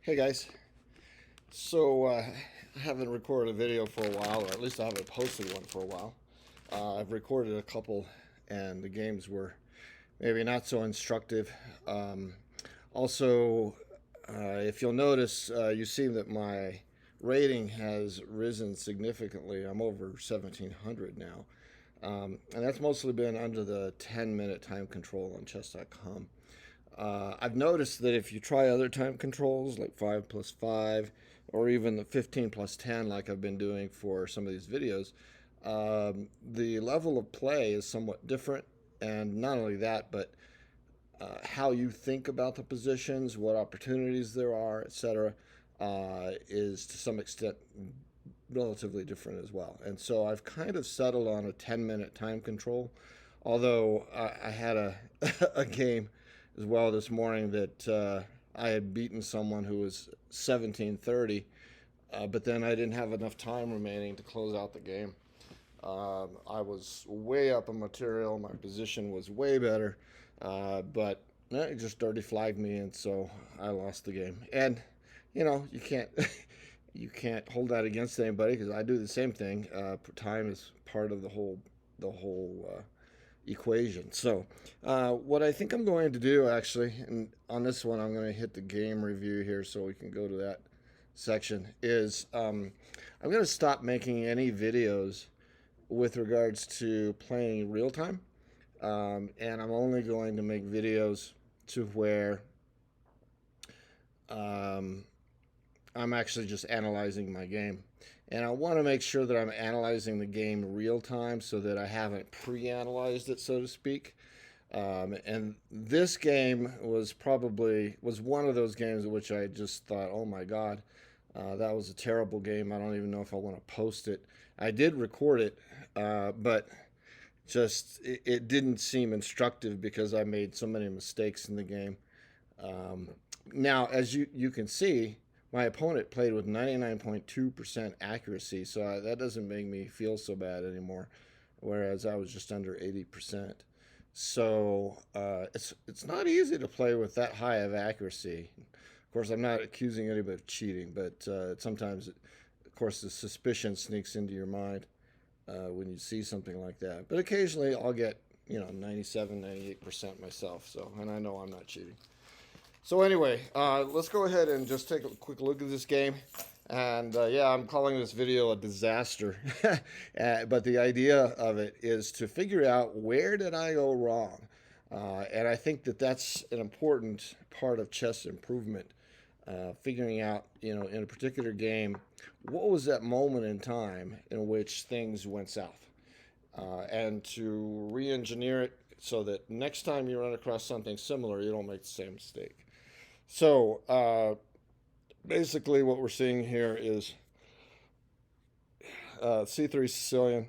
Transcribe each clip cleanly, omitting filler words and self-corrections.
Hey guys, so I haven't recorded a video for a while, or at least I haven't posted one for a while. I've recorded a couple, and the games were maybe not so instructive. Also, if you'll notice, you see that my rating has risen significantly. I'm over 1,700 now, and that's mostly been under the 10-minute time control on chess.com. I've noticed that if you try other time controls like 5 plus 5 or even the 15 plus 10 like I've been doing for some of these videos, the level of play is somewhat different. And not only that, but how you think about the positions, what opportunities there are, etc., is to some extent relatively different as well. And so I've kind of settled on a 10-minute time control, although I had a game as well this morning that I had beaten someone who was 1730, but then I didn't have enough time remaining to close out the game. I was way up in material, my position was way better, but it just dirty flagged me, and so I lost the game. And you can't you can't hold that against anybody because I do the same thing. Time is part of the whole equation. So what I think I'm going to do, actually, and on this one I'm going to hit the game review here so we can go to that section, is I'm going to stop making any videos with regards to playing real time, and I'm only going to make videos to where I'm actually just analyzing my game. And I want to make sure that I'm analyzing the game real time so that I haven't pre-analyzed it, so to speak. And this game was one of those games in which I just thought, oh my God, that was a terrible game. I don't even know if I want to post it. I did record it, but it didn't seem instructive because I made so many mistakes in the game. Now, as you can see, my opponent played with 99.2% accuracy, so that doesn't make me feel so bad anymore, whereas I was just under 80%. So it's not easy to play with that high of accuracy. Of course, I'm not accusing anybody of cheating, but sometimes, of course, the suspicion sneaks into your mind when you see something like that. But occasionally I'll get 97, 98% myself, and I know I'm not cheating. So anyway, let's go ahead and just take a quick look at this game. And yeah, I'm calling this video a disaster. But the idea of it is to figure out, where did I go wrong? And I think that that's an important part of chess improvement. Figuring out, in a particular game, what was that moment in time in which things went south? And to re-engineer it so that next time you run across something similar, you don't make the same mistake. So basically what we're seeing here is C3 Sicilian,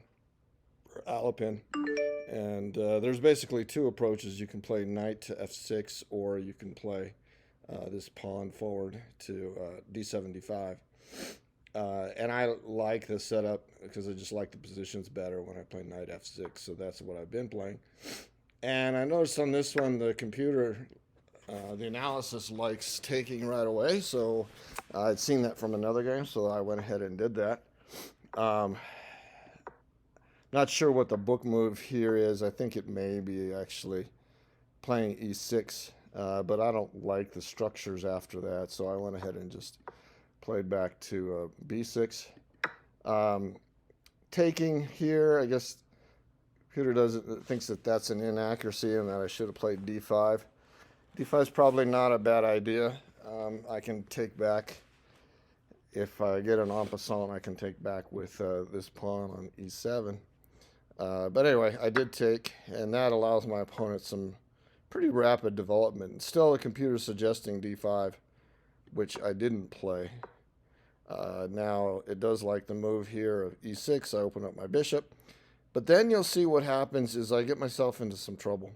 or Alapin. And there's basically two approaches. You can play knight to f6, or you can play this pawn forward to d7, d5. And I like this setup because I just like the positions better when I play knight f6, so that's what I've been playing. And I noticed on this one, the computer, the analysis likes taking right away, so I'd seen that from another game, so I went ahead and did that. Not sure what the book move here is. I think it may be actually playing e6, but I don't like the structures after that, so I went ahead and just played back to b6. Taking here, I guess computer thinks that that's an inaccuracy and that I should have played d5. d5 is probably not a bad idea. I can take back, if I get an en passant, I can take back with this pawn on e7. But anyway, I did take, and that allows my opponent some pretty rapid development. Still, the computer's suggesting d5, which I didn't play. Now, it does like the move here of e6. I open up my bishop. But then you'll see what happens is I get myself into some trouble.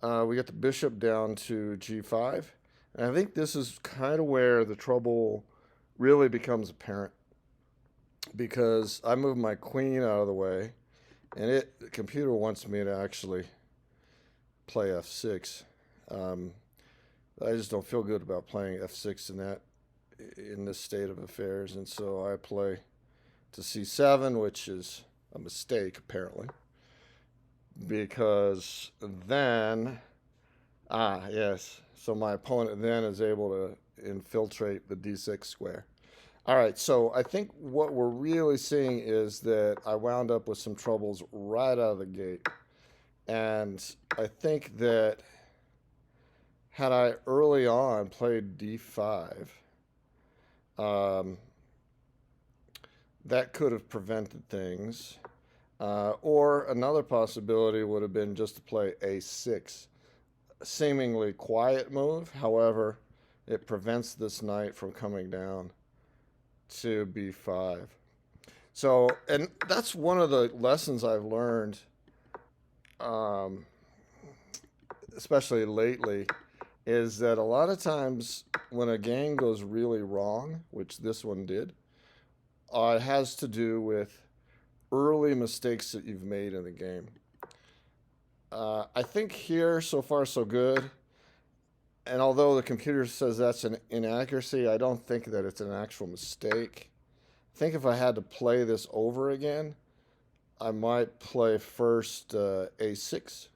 We get the bishop down to g5. And I think this is kind of where the trouble really becomes apparent, because I move my queen out of the way, and the computer wants me to actually play f6. I just don't feel good about playing f6 in this state of affairs, and so I play to c7, which is a mistake apparently, because then yes, so my opponent then is able to infiltrate the d6 square. All right, so I think what we're really seeing is that I wound up with some troubles right out of the gate. And I think that had I early on played d5, that could have prevented things. Or another possibility would have been just to play a6. A seemingly quiet move, however, it prevents this knight from coming down to b5. So, and that's one of the lessons I've learned, especially lately, is that a lot of times when a game goes really wrong, which this one did, it has to do with early mistakes that you've made in the game. I think here, so far, so good. And although the computer says that's an inaccuracy, I don't think that it's an actual mistake. I think if I had to play this over again, I might play first a6,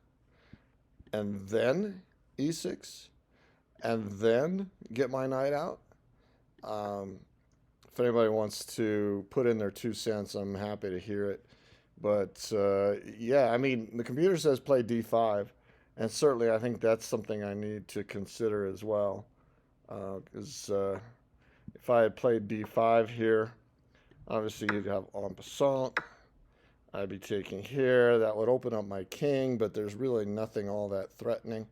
and then e6, and then get my knight out. If anybody wants to put in their 2 cents, I'm happy to hear it. But yeah, I mean, the computer says play d5. And certainly, I think that's something I need to consider as well. Because if I had played d5 here, obviously you'd have en passant. I'd be taking here. That would open up my king, but there's really nothing all that threatening.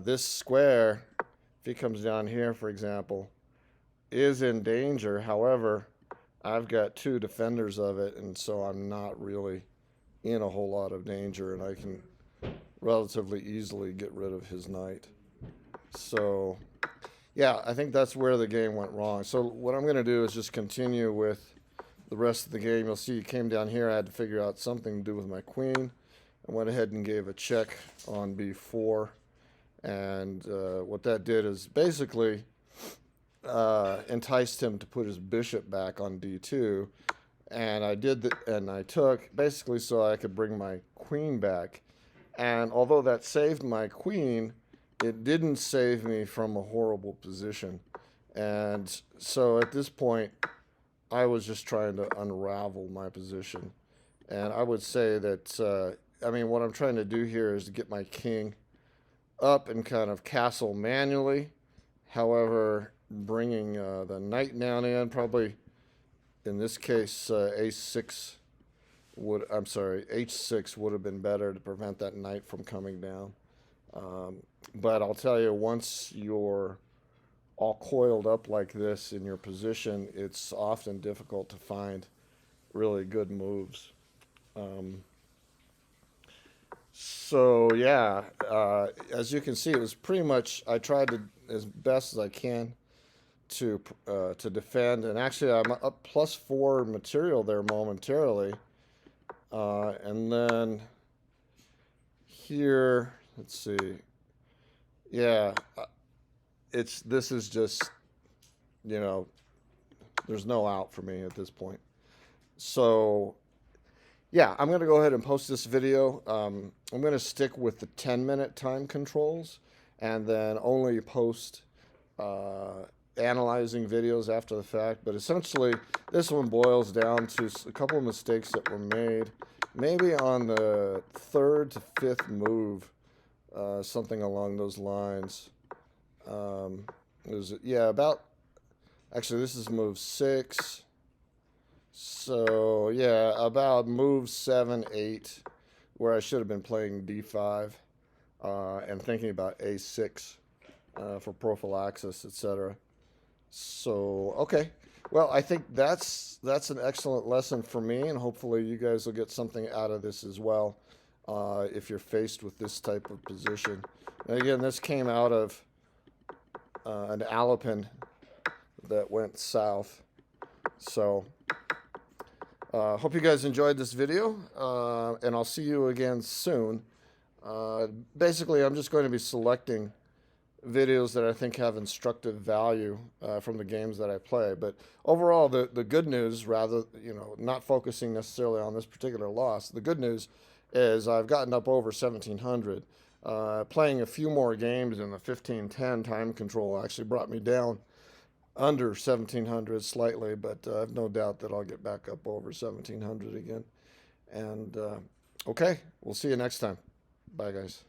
This square, if he comes down here, for example, is in danger. However, I've got 2 defenders of it, and so I'm not really in a whole lot of danger, and I can relatively easily get rid of his knight. So yeah, I think that's where the game went wrong. So what I'm going to do is just continue with the rest of the game. You'll see he came down here. I had to figure out something to do with my queen. I went ahead and gave a check on b4, and what that did is basically enticed him to put his bishop back on d2, and I did that, and I took basically so I could bring my queen back. And although that saved my queen, it didn't save me from a horrible position. And so at this point, I was just trying to unravel my position. And I would say that, I mean, what I'm trying to do here is to get my king up and kind of castle manually. However, bringing the knight down in, probably in this case, h6 would have been better to prevent that knight from coming down. But I'll tell you, once you're all coiled up like this in your position, it's often difficult to find really good moves. So yeah, as you can see, it was pretty much, I tried to, as best as I can, to defend, and actually I'm up +4 material there momentarily. And then here, let's see. Yeah, this is just, you know, there's no out for me at this point. So yeah, I'm going to go ahead and post this video. I'm going to stick with the 10-minute time controls and then only post analyzing videos after the fact. But essentially, this one boils down to a couple of mistakes that were made, maybe on the 3rd to 5th move, something along those lines. Actually, this is move 6. So yeah, about move 7, 8, where I should have been playing d5 and thinking about a6 for prophylaxis, etc. So okay, well, I think that's an excellent lesson for me, and hopefully you guys will get something out of this as well if you're faced with this type of position. And again, this came out of an Alapin that went south. So hope you guys enjoyed this video, and I'll see you again soon. Basically, I'm just going to be selecting videos that I think have instructive value from the games that I play. But overall, the good news, rather, not focusing necessarily on this particular loss, the good news is I've gotten up over 1700. Playing a few more games in the 1510 time control actually brought me down under 1700 slightly, but I have no doubt that I'll get back up over 1700 again. And okay, we'll see you next time. Bye, guys.